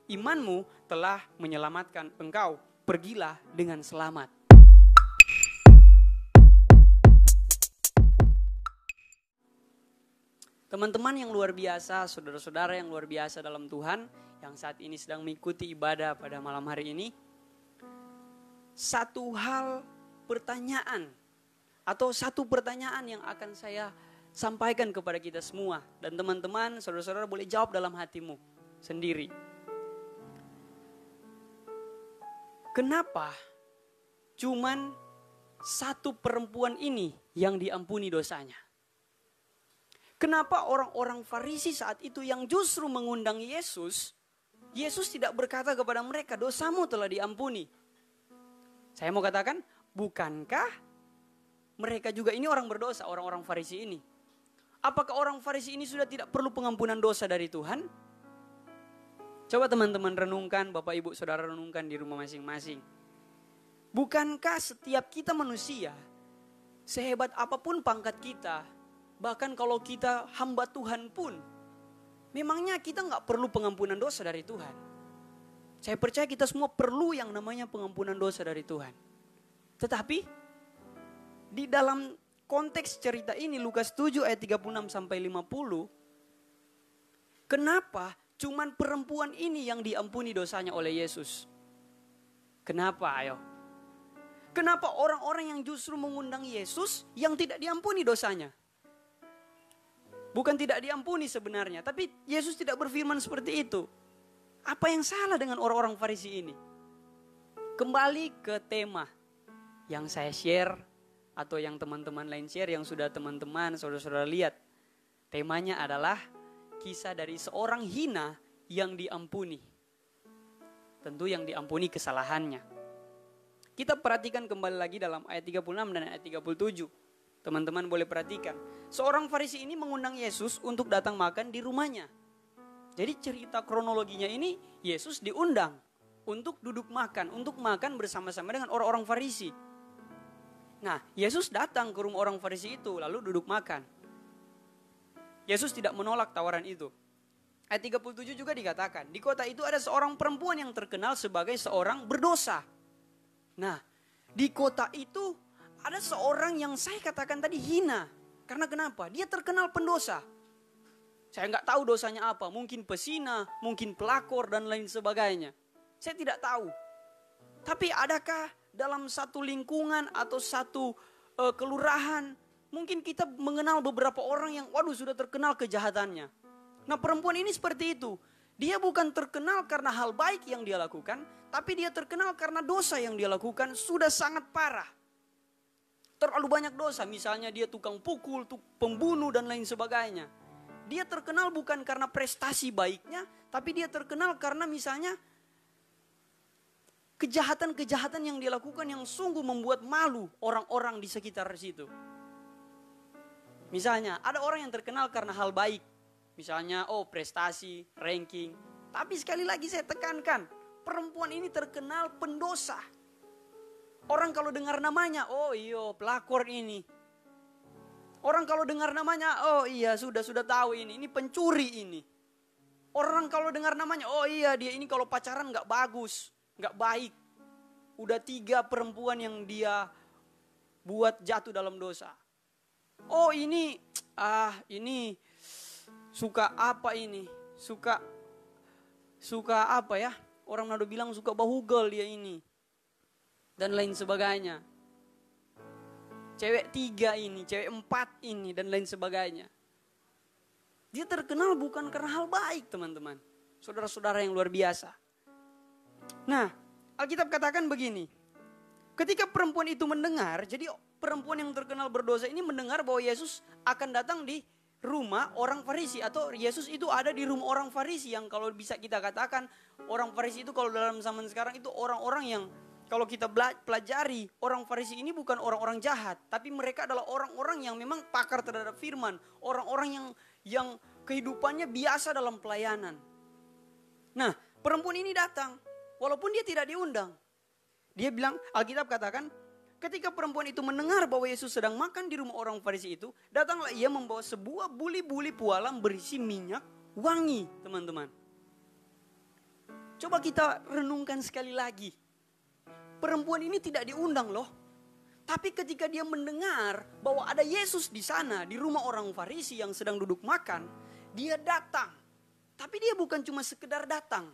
imanmu telah menyelamatkan engkau. Pergilah dengan selamat. Teman-teman yang luar biasa, saudara-saudara yang luar biasa dalam Tuhan, yang saat ini sedang mengikuti ibadah pada malam hari ini, satu pertanyaan yang akan saya sampaikan kepada kita semua. Dan teman-teman, saudara-saudara boleh jawab dalam hatimu sendiri. Kenapa cuman satu perempuan ini yang diampuni dosanya? Kenapa orang-orang Farisi saat itu yang justru mengundang Yesus, Yesus tidak berkata kepada mereka, dosamu telah diampuni. Saya mau katakan, bukankah mereka juga ini orang berdosa, orang-orang Farisi ini? Apakah orang Farisi ini sudah tidak perlu pengampunan dosa dari Tuhan? Coba teman-teman renungkan, Bapak Ibu Saudara renungkan di rumah masing-masing. Bukankah setiap kita manusia, sehebat apapun pangkat kita, bahkan kalau kita hamba Tuhan pun, memangnya kita gak perlu pengampunan dosa dari Tuhan? Saya percaya kita semua perlu yang namanya pengampunan dosa dari Tuhan. Tetapi di dalam konteks cerita ini Lukas 7 ayat 36 sampai 50, kenapa cuman perempuan ini yang diampuni dosanya oleh Yesus? Kenapa ayo? Kenapa orang-orang yang justru mengundang Yesus yang tidak diampuni dosanya? Bukan tidak diampuni sebenarnya, tapi Yesus tidak berfirman seperti itu. Apa yang salah dengan orang-orang Farisi ini? Kembali ke tema yang saya share atau yang teman-teman lain share, yang sudah teman-teman, saudara-saudara lihat. Temanya adalah kisah dari seorang hina yang diampuni. Tentu yang diampuni kesalahannya. Kita perhatikan kembali lagi dalam ayat 36 dan ayat 37. Teman-teman boleh perhatikan. Seorang Farisi ini mengundang Yesus untuk datang makan di rumahnya. Jadi cerita kronologinya ini, Yesus diundang untuk duduk makan, untuk makan bersama-sama dengan orang-orang Farisi. Nah, Yesus datang ke rumah orang Farisi itu, lalu duduk makan. Yesus tidak menolak tawaran itu. Ayat 37 juga dikatakan, di kota itu ada seorang perempuan yang terkenal sebagai seorang berdosa. Nah, di kota itu ada seorang yang saya katakan tadi hina. Karena kenapa? Dia terkenal pendosa. Saya nggak tahu dosanya apa. Mungkin pesina, mungkin pelakor dan lain sebagainya. Saya tidak tahu. Tapi adakah dalam satu lingkungan atau satu kelurahan, mungkin kita mengenal beberapa orang yang sudah terkenal kejahatannya. Nah, perempuan ini seperti itu. Dia bukan terkenal karena hal baik yang dia lakukan, tapi dia terkenal karena dosa yang dia lakukan sudah sangat parah. Terlalu banyak dosa, misalnya dia tukang pukul, pembunuh dan lain sebagainya. Dia terkenal bukan karena prestasi baiknya, tapi dia terkenal karena misalnya kejahatan-kejahatan yang dia lakukan yang sungguh membuat malu orang-orang di sekitar situ. Misalnya ada orang yang terkenal karena hal baik, misalnya prestasi, ranking. Tapi sekali lagi saya tekankan, perempuan ini terkenal pendosa. Orang kalau dengar namanya, pelakor ini. Orang kalau dengar namanya, sudah tahu ini pencuri ini. Orang kalau dengar namanya, dia ini kalau pacaran gak bagus, gak baik. Udah 3 perempuan yang dia buat jatuh dalam dosa. Ini suka apa ini? Suka apa ya? Orang Manado bilang suka bahugel dia ini. Dan lain sebagainya. Cewek 3 ini, cewek 4 ini, dan lain sebagainya. Dia terkenal bukan karena hal baik, teman-teman. Saudara-saudara yang luar biasa. Nah, Alkitab katakan begini. Ketika perempuan itu mendengar, jadi perempuan yang terkenal berdosa ini mendengar bahwa Yesus akan datang di rumah orang Farisi. Atau Yesus itu ada di rumah orang Farisi, yang kalau bisa kita katakan, orang Farisi itu kalau dalam zaman sekarang itu orang-orang yang, kalau kita pelajari, orang Farisi ini bukan orang-orang jahat, tapi mereka adalah orang-orang yang memang pakar terhadap firman, orang-orang yang kehidupannya biasa dalam pelayanan. Nah, perempuan ini datang, walaupun dia tidak diundang. Dia bilang, Alkitab katakan, ketika perempuan itu mendengar bahwa Yesus sedang makan di rumah orang Farisi itu, datanglah ia membawa sebuah buli-buli pualam berisi minyak wangi, teman-teman. Coba kita renungkan sekali lagi. Perempuan ini tidak diundang loh. Tapi ketika dia mendengar bahwa ada Yesus di sana, di rumah orang Farisi yang sedang duduk makan, dia datang. Tapi dia bukan cuma sekedar datang.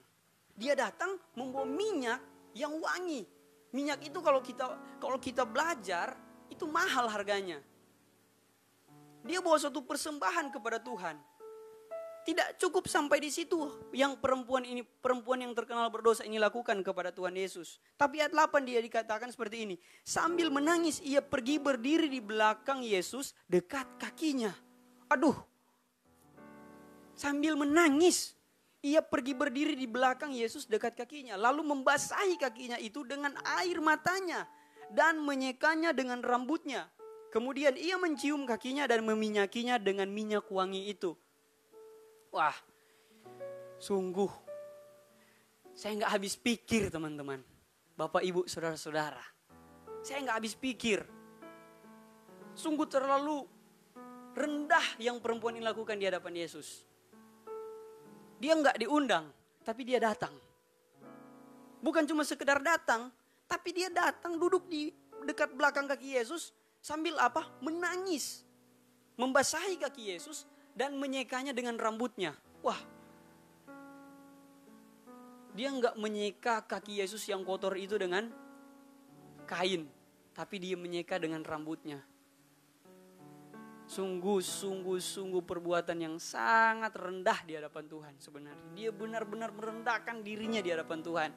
Dia datang membawa minyak yang wangi. Minyak itu kalau kita belajar, itu mahal harganya. Dia bawa suatu persembahan kepada Tuhan. Tidak cukup sampai di situ yang perempuan yang terkenal berdosa ini lakukan kepada Tuhan Yesus. Tapi ayat 8 dia dikatakan seperti ini. Sambil menangis ia pergi berdiri di belakang Yesus dekat kakinya. Aduh. Sambil menangis ia pergi berdiri di belakang Yesus dekat kakinya. Lalu membasahi kakinya itu dengan air matanya dan menyekanya dengan rambutnya. Kemudian ia mencium kakinya dan meminyakinya dengan minyak wangi itu. Wah, sungguh saya nggak habis pikir teman-teman. Bapak, Ibu, Saudara-saudara. Saya nggak habis pikir. Sungguh terlalu rendah yang perempuan ini lakukan di hadapan Yesus. Dia nggak diundang, tapi dia datang. Bukan cuma sekedar datang, tapi dia datang duduk di dekat belakang kaki Yesus sambil apa? Menangis. Membasahi kaki Yesus dan menyekanya dengan rambutnya. Wah. Dia enggak menyeka kaki Yesus yang kotor itu dengan kain. Tapi dia menyeka dengan rambutnya. Sungguh perbuatan yang sangat rendah di hadapan Tuhan sebenarnya. Dia benar-benar merendahkan dirinya di hadapan Tuhan.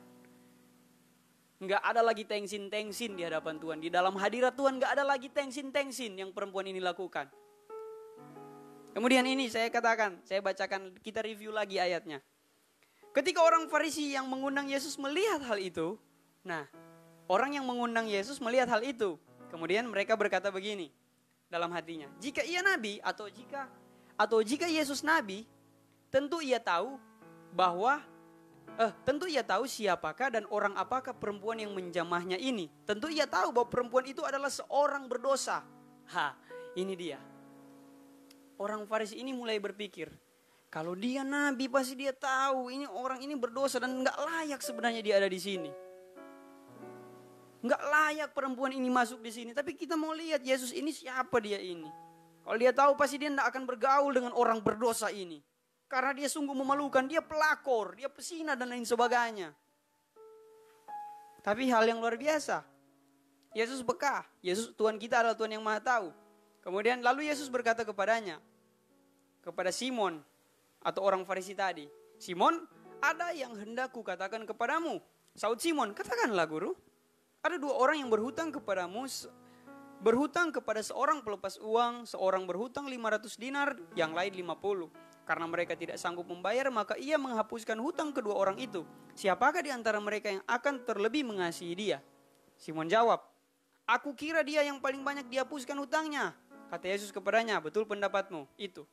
Enggak ada lagi tengsin-tengsin di hadapan Tuhan. Di dalam hadirat Tuhan enggak ada lagi tengsin-tengsin yang perempuan ini lakukan. Kemudian ini saya bacakan, kita review lagi ayatnya. Ketika orang Farisi yang mengundang Yesus melihat hal itu, nah, orang yang mengundang Yesus melihat hal itu, kemudian mereka berkata begini dalam hatinya, jika ia nabi atau jika Yesus nabi, tentu ia tahu siapakah dan orang apakah perempuan yang menjamahnya ini. Tentu ia tahu bahwa perempuan itu adalah seorang berdosa. Ini dia. Orang Farisi ini mulai berpikir, kalau dia nabi pasti dia tahu ini orang ini berdosa dan nggak layak sebenarnya dia ada di sini. Nggak layak perempuan ini masuk di sini. Tapi kita mau lihat Yesus ini siapa dia ini. Kalau dia tahu pasti dia nggak akan bergaul dengan orang berdosa ini. Karena dia sungguh memalukan, dia pelakor, dia pesina dan lain sebagainya. Tapi hal yang luar biasa, Yesus peka. Yesus Tuhan kita adalah Tuhan yang Maha Tahu. Kemudian lalu Yesus berkata kepada Simon atau orang Farisi tadi, Simon, ada yang hendak kukatakan kepadamu. Saud Simon, katakanlah guru. Ada 2 orang yang berhutang kepadamu, berhutang kepada seorang pelepas uang, seorang berhutang 500 dinar, yang lain 50. Karena mereka tidak sanggup membayar, maka ia menghapuskan hutang kedua orang itu. Siapakah di antara mereka yang akan terlebih mengasihi dia? Simon jawab, aku kira dia yang paling banyak dihapuskan hutangnya. Kata Yesus kepadanya, betul pendapatmu itu.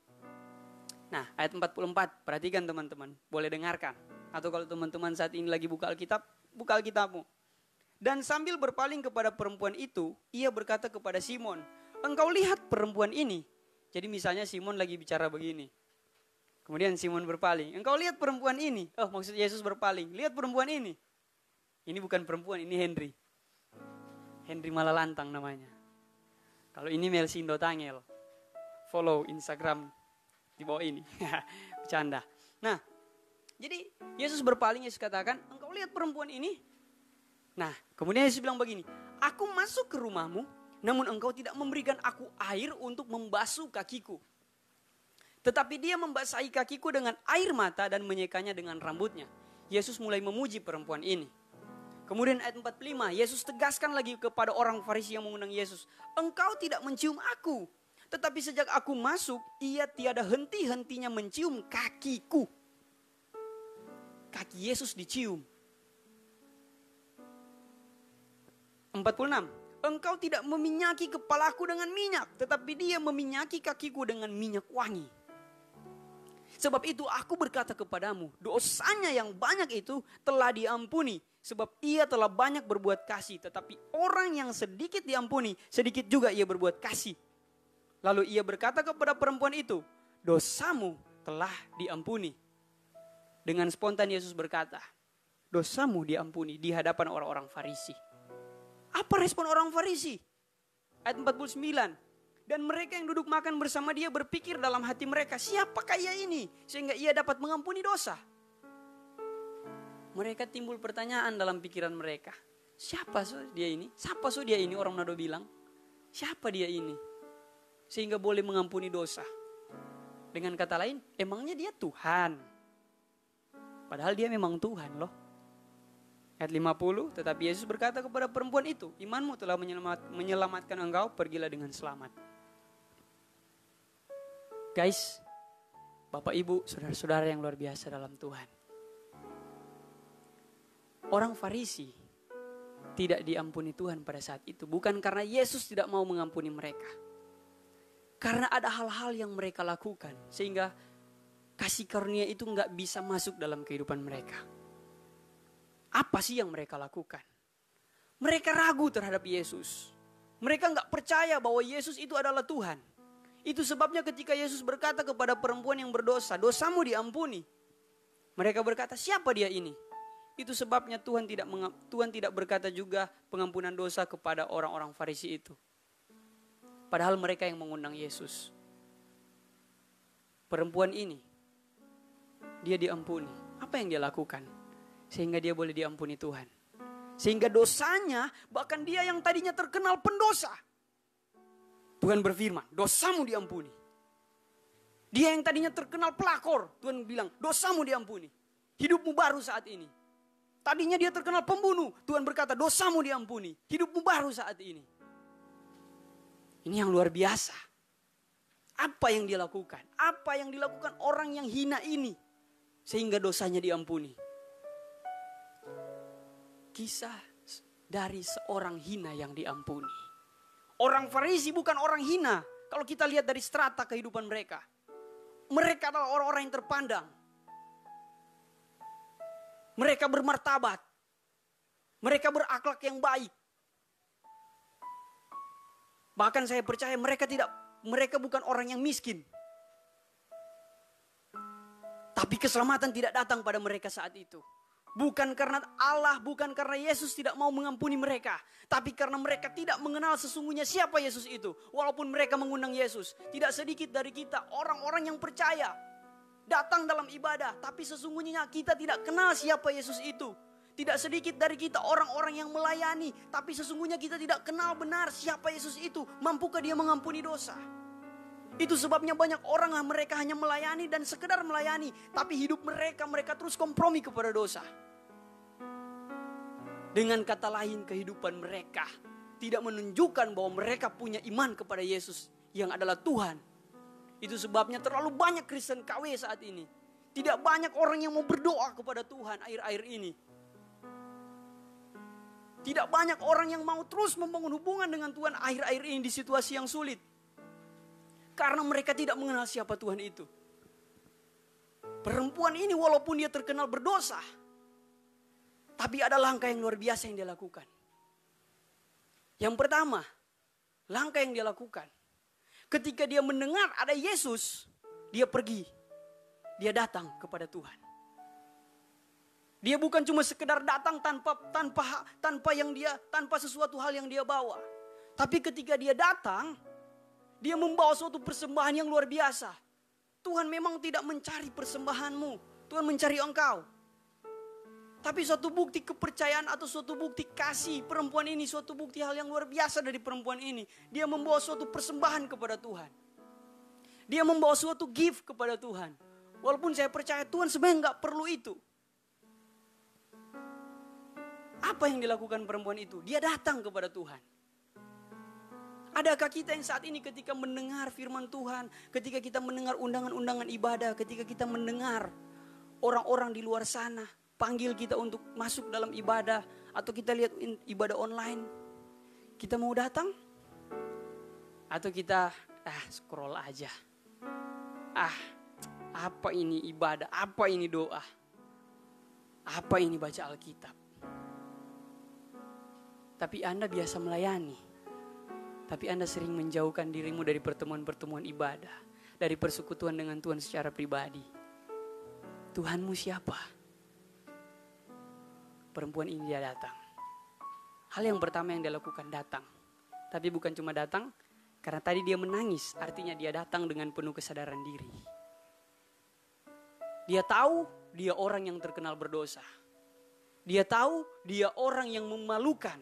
Nah, ayat 44, perhatikan teman-teman, boleh dengarkan. Atau kalau teman-teman saat ini lagi buka Alkitabmu. Dan sambil berpaling kepada perempuan itu, ia berkata kepada Simon, engkau lihat perempuan ini. Jadi misalnya Simon lagi bicara begini. Kemudian Simon berpaling, engkau lihat perempuan ini. Maksud Yesus berpaling, lihat perempuan ini. Ini bukan perempuan, ini Henry. Henry Malalantang namanya. Kalau ini Melsindo Tangel, follow Instagram di bawah ini. Bercanda. Nah, jadi Yesus berpaling, Yesus katakan, engkau lihat perempuan ini. Nah, kemudian Yesus bilang begini, aku masuk ke rumahmu, namun engkau tidak memberikan aku air untuk membasuh kakiku. Tetapi dia membasahi kakiku dengan air mata dan menyekanya dengan rambutnya. Yesus mulai memuji perempuan ini. Kemudian ayat 45, Yesus tegaskan lagi kepada orang Farisi yang mengundang Yesus. Engkau tidak mencium aku. Tetapi sejak aku masuk, ia tiada henti-hentinya mencium kakiku. Kaki Yesus dicium. 46, engkau tidak meminyaki kepalaku dengan minyak. Tetapi dia meminyaki kakiku dengan minyak wangi. Sebab itu aku berkata kepadamu, dosanya yang banyak itu telah diampuni. Sebab ia telah banyak berbuat kasih. Tetapi orang yang sedikit diampuni, sedikit juga ia berbuat kasih. Lalu ia berkata kepada perempuan itu, dosamu telah diampuni. Dengan spontan Yesus berkata, dosamu diampuni di hadapan orang-orang Farisi. Apa respon orang Farisi? Ayat 49. Dan mereka yang duduk makan bersama dia berpikir dalam hati mereka, siapakah ia ini sehingga ia dapat mengampuni dosa? Mereka timbul pertanyaan dalam pikiran mereka. Siapa dia ini? Siapa dia ini? Orang Nado bilang. Siapa dia ini? Sehingga boleh mengampuni dosa. Dengan kata lain, emangnya dia Tuhan? Padahal dia memang Tuhan loh. Ayat 50, tetapi Yesus berkata kepada perempuan itu, imanmu telah menyelamatkan engkau, pergilah dengan selamat. Guys, Bapak Ibu, saudara-saudara yang luar biasa dalam Tuhan. Orang Farisi tidak diampuni Tuhan pada saat itu. Bukan karena Yesus tidak mau mengampuni mereka. Karena ada hal-hal yang mereka lakukan. Sehingga kasih karunia itu gak bisa masuk dalam kehidupan mereka. Apa sih yang mereka lakukan? Mereka ragu terhadap Yesus. Mereka gak percaya bahwa Yesus itu adalah Tuhan. Itu sebabnya ketika Yesus berkata kepada perempuan yang berdosa, dosamu diampuni. Mereka berkata, siapa dia ini? Itu sebabnya Tuhan tidak berkata juga pengampunan dosa kepada orang-orang Farisi itu. Padahal mereka yang mengundang Yesus. Perempuan ini, dia diampuni. Apa yang dia lakukan? Sehingga dia boleh diampuni Tuhan. Sehingga dosanya, bahkan dia yang tadinya terkenal pendosa, Tuhan berfirman, dosamu diampuni. Dia yang tadinya terkenal pelakor, Tuhan bilang, dosamu diampuni. Hidupmu baru saat ini. Tadinya dia terkenal pembunuh, Tuhan berkata, dosamu diampuni. Hidupmu baru saat ini. Ini yang luar biasa. Apa yang dia lakukan? Apa yang dilakukan orang yang hina ini? Sehingga dosanya diampuni. Kisah dari seorang hina yang diampuni. Orang Farisi bukan orang hina. Kalau kita lihat dari strata kehidupan mereka. Mereka adalah orang-orang yang terpandang. Mereka bermartabat. Mereka berakhlak yang baik. Bahkan saya percaya mereka bukan orang yang miskin. Tapi keselamatan tidak datang pada mereka saat itu. Bukan karena Allah, bukan karena Yesus tidak mau mengampuni mereka. Tapi karena mereka tidak mengenal sesungguhnya siapa Yesus itu. Walaupun mereka mengundang Yesus. Tidak sedikit dari kita, orang-orang yang percaya. Datang dalam ibadah, tapi sesungguhnya kita tidak kenal siapa Yesus itu. Tidak sedikit dari kita orang-orang yang melayani, tapi sesungguhnya kita tidak kenal benar siapa Yesus itu. Mampukah dia mengampuni dosa? Itu sebabnya banyak orang mereka hanya melayani dan sekedar melayani. Tapi hidup mereka terus kompromi kepada dosa. Dengan kata lain, kehidupan mereka tidak menunjukkan bahwa mereka punya iman kepada Yesus yang adalah Tuhan. Itu sebabnya terlalu banyak Kristen KW saat ini. Tidak banyak orang yang mau berdoa kepada Tuhan akhir-akhir ini. Tidak banyak orang yang mau terus membangun hubungan dengan Tuhan akhir-akhir ini di situasi yang sulit. Karena mereka tidak mengenal siapa Tuhan itu. Perempuan ini walaupun dia terkenal berdosa, tapi ada langkah yang luar biasa yang dia lakukan. Yang pertama, langkah yang dia lakukan. Ketika dia mendengar ada Yesus, dia pergi. Dia datang kepada Tuhan. Dia bukan cuma sekedar datang tanpa sesuatu hal yang dia bawa. Tapi ketika dia datang, dia membawa suatu persembahan yang luar biasa. Tuhan memang tidak mencari persembahanmu. Tuhan mencari engkau. Tapi suatu bukti kepercayaan atau suatu bukti kasih perempuan ini. Suatu bukti hal yang luar biasa dari perempuan ini. Dia membawa suatu persembahan kepada Tuhan. Dia membawa suatu gift kepada Tuhan. Walaupun saya percaya Tuhan sebenarnya gak perlu itu. Apa yang dilakukan perempuan itu? Dia datang kepada Tuhan. Adakah kita yang saat ini ketika mendengar firman Tuhan, ketika kita mendengar undangan-undangan ibadah, ketika kita mendengar orang-orang di luar sana panggil kita untuk masuk dalam ibadah, atau kita lihat ibadah online, kita mau datang? Atau kita scroll aja. Apa ini ibadah? Apa ini doa? Apa ini baca Alkitab? Tapi Anda biasa melayani. Tapi Anda sering menjauhkan dirimu dari pertemuan-pertemuan ibadah. Dari persekutuan dengan Tuhan secara pribadi. Tuhanmu siapa? perempuan ini dia datang. Hal yang pertama yang dia lakukan datang. Tapi bukan cuma datang, karena tadi dia menangis, artinya dia datang dengan penuh kesadaran diri. Dia tahu dia orang yang terkenal berdosa. Dia tahu dia orang yang memalukan.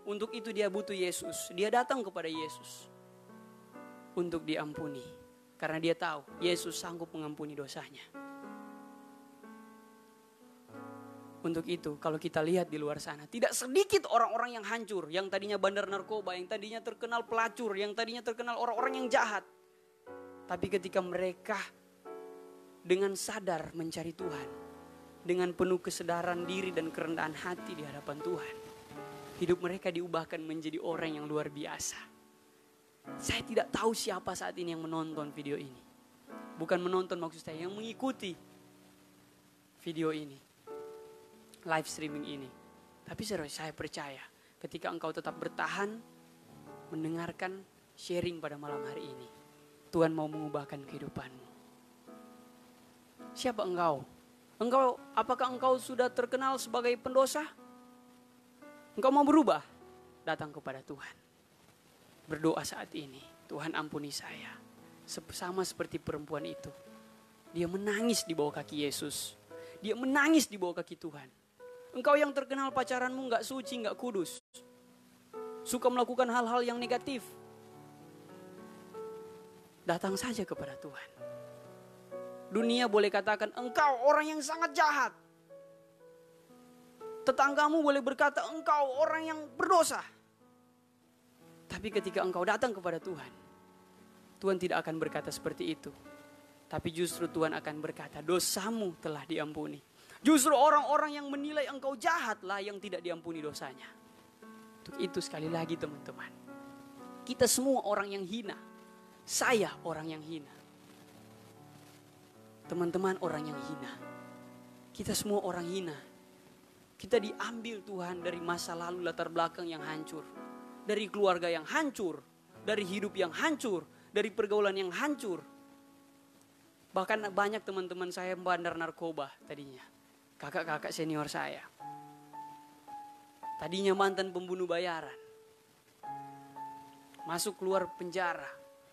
Untuk itu dia butuh Yesus. Dia datang kepada Yesus untuk diampuni. Karena dia tahu Yesus sanggup mengampuni dosanya. Untuk itu kalau kita lihat di luar sana, tidak sedikit orang-orang yang hancur, yang tadinya bandar narkoba, yang tadinya terkenal pelacur, yang tadinya terkenal orang-orang yang jahat. Tapi ketika mereka dengan sadar mencari Tuhan, dengan penuh kesadaran diri dan kerendahan hati di hadapan Tuhan, hidup mereka diubahkan menjadi orang yang luar biasa. Saya tidak tahu siapa saat ini yang menonton video ini. Bukan menonton maksud saya, yang mengikuti video ini, live streaming ini. Tapi saya percaya ketika engkau tetap bertahan mendengarkan sharing pada malam hari ini, Tuhan mau mengubahkan kehidupanmu. Siapa engkau? Apakah engkau sudah terkenal sebagai pendosa? Engkau mau berubah? Datang kepada Tuhan. Berdoa saat ini, Tuhan ampuni saya. Sama seperti perempuan itu. Dia menangis di bawah kaki Yesus. Dia menangis di bawah kaki Tuhan. Engkau yang terkenal pacaranmu gak suci, gak kudus. Suka melakukan hal-hal yang negatif. Datang saja kepada Tuhan. Dunia boleh katakan engkau orang yang sangat jahat. Tetanggamu boleh berkata engkau orang yang berdosa. Tapi ketika engkau datang kepada Tuhan, Tuhan tidak akan berkata seperti itu. Tapi justru Tuhan akan berkata dosamu telah diampuni. Justru orang-orang yang menilai engkau jahatlah yang tidak diampuni dosanya. Untuk itu sekali lagi teman-teman, kita semua orang yang hina. Saya orang yang hina. Teman-teman orang yang hina. Kita semua orang hina. Kita diambil Tuhan dari masa lalu latar belakang yang hancur. Dari keluarga yang hancur. Dari hidup yang hancur. Dari pergaulan yang hancur. Bahkan banyak teman-teman saya bandar narkoba tadinya. Kakak-kakak senior saya. Tadinya mantan pembunuh bayaran. Masuk keluar penjara.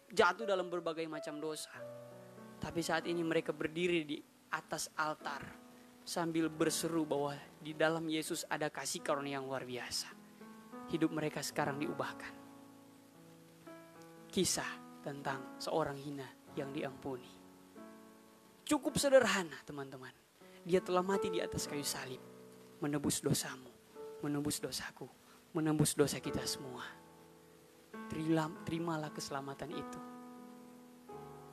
Jatuh dalam berbagai macam dosa. Tapi saat ini mereka berdiri di atas altar. Sambil berseru bahwa di dalam Yesus ada kasih karunia yang luar biasa. Hidup mereka sekarang diubahkan. Kisah tentang seorang hina yang diampuni. Cukup sederhana teman-teman. Dia telah mati di atas kayu salib. Menebus dosamu. Menebus dosaku. Menebus dosa kita semua. Terimalah keselamatan itu.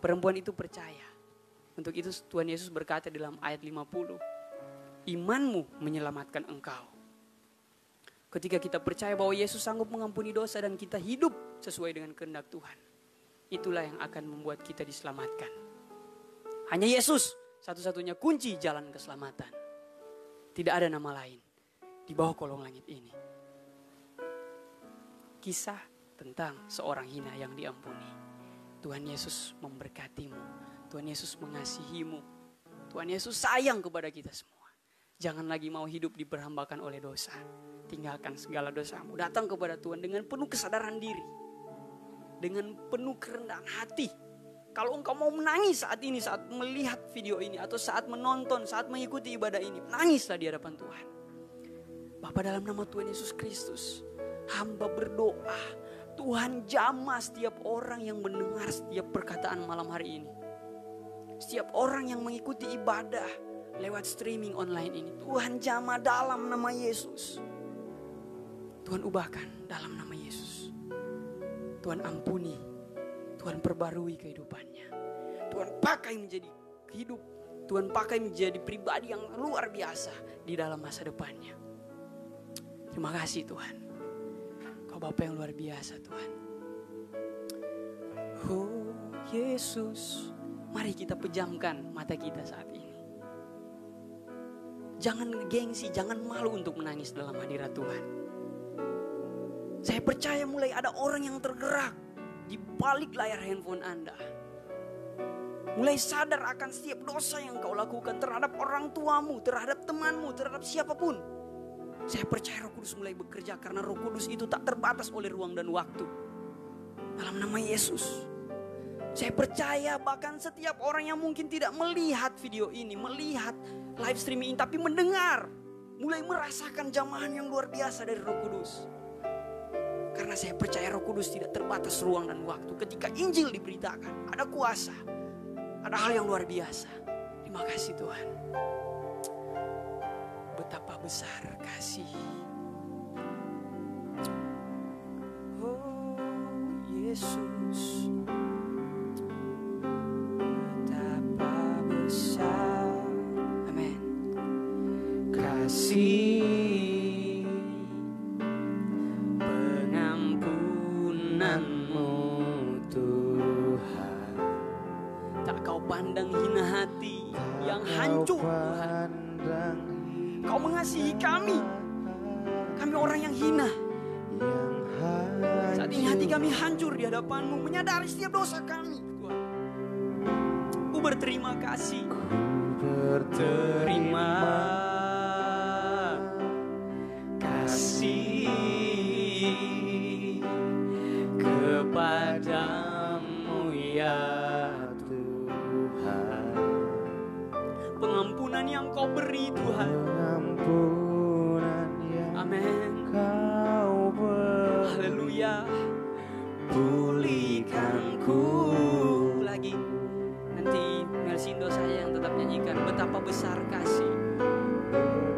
Perempuan itu percaya. Untuk itu Tuhan Yesus berkata dalam ayat 50. Imanmu menyelamatkan engkau. Ketika kita percaya bahwa Yesus sanggup mengampuni dosa dan kita hidup sesuai dengan kehendak Tuhan. Itulah yang akan membuat kita diselamatkan. Hanya Yesus satu-satunya kunci jalan keselamatan. Tidak ada nama lain di bawah kolong langit ini. Kisah tentang seorang hina yang diampuni. Tuhan Yesus memberkatimu. Tuhan Yesus mengasihimu. Tuhan Yesus sayang kepada kita semua. Jangan lagi mau hidup diperhambakan oleh dosa. Tinggalkan segala dosamu. Datang kepada Tuhan dengan penuh kesadaran diri. Dengan penuh kerendahan hati. Kalau engkau mau menangis saat ini, saat melihat video ini, atau saat menonton, saat mengikuti ibadah ini, nangislah di hadapan Tuhan. Bapa, dalam nama Tuhan Yesus Kristus, hamba berdoa, Tuhan jamah setiap orang yang mendengar setiap perkataan malam hari ini. Setiap orang yang mengikuti ibadah lewat streaming online ini, Tuhan jamah dalam nama Yesus. Tuhan ubahkan dalam nama Yesus. Tuhan ampuni. Tuhan perbarui kehidupannya. Tuhan pakai menjadi hidup. Tuhan pakai menjadi pribadi yang luar biasa di dalam masa depannya. Terima kasih Tuhan. Kau Bapa yang luar biasa Tuhan. Oh Yesus. Mari kita pejamkan mata kita saat ini. Jangan gengsi, jangan malu untuk menangis dalam hadirat Tuhan. Saya percaya mulai ada orang yang tergerak di balik layar handphone Anda. Mulai sadar akan setiap dosa yang kau lakukan terhadap orang tuamu, terhadap temanmu, terhadap siapapun. Saya percaya Roh Kudus mulai bekerja karena Roh Kudus itu tak terbatas oleh ruang dan waktu. Dalam nama Yesus. Saya percaya bahkan setiap orang yang mungkin tidak melihat video ini, melihat live streaming ini, tapi mendengar, mulai merasakan jamahan yang luar biasa dari Roh Kudus. Karena saya percaya Roh Kudus tidak terbatas ruang dan waktu. Ketika Injil diberitakan, ada kuasa, ada hal yang luar biasa. Terima kasih Tuhan. Betapa besar kasih. Oh Yesus, betapa besar. Amin. Kasih pengampunanmu Tuhan. Tak kau pandang hina hati yang hancur Tuhan. Kau mengasihi kami. Kami orang yang hina. Saat ini hati kami hancur di hadapan-Mu, menyadari setiap dosa kami Tuhan. Ku berterima kasih. Berterima kasih kepadamu ya Tuhan. Pengampunan yang Kau beri Tuhan. Amin. Haleluya. Pulihkanku lagi. Nanti Melsindo saya yang tetap nyanyikan. Betapa besar kasih.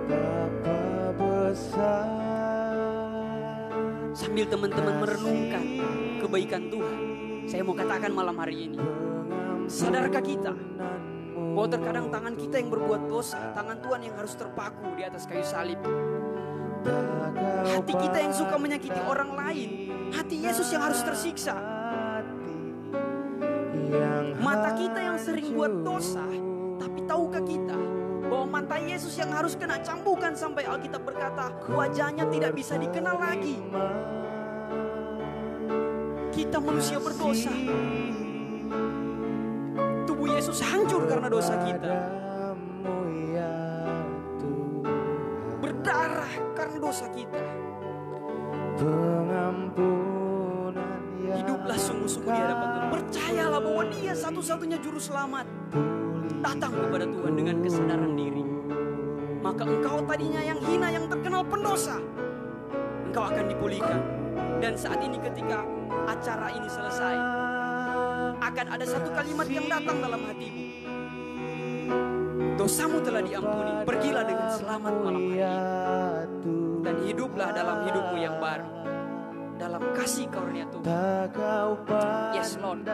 Betapa besar. Sambil teman-teman merenungkan kebaikan Tuhan, saya mau katakan malam hari ini, sadarkah kita bahwa terkadang tangan kita yang berbuat dosa, tangan Tuhan yang harus terpaku di atas kayu salib. Hati kita yang suka menyakiti orang lain, hati Yesus yang harus tersiksa. Mata kita yang sering buat dosa, tapi tahukah kita bahwa mata Yesus yang harus kena cambukan sampai Alkitab berkata wajahnya tidak bisa dikenal lagi. Kita manusia berdosa. Tubuh Yesus hancur karena dosa kita. Berdarah karena dosa kita. Hiduplah sungguh-sungguh di hadapan Tuhan. Percayalah bahwa Dia satu-satunya juru selamat. Datang kepada Tuhan dengan kesadaran diri. Maka engkau tadinya yang hina, yang terkenal pendosa, engkau akan dipulihkan. Dan saat ini ketika acara ini selesai, akan ada satu kalimat yang datang dalam hatimu. Dosamu telah diampuni, pergilah dengan selamat malam hari ini. Dan hiduplah dalam hidupmu yang baru, dalam kasih karunia Tuhan. Yes Lord.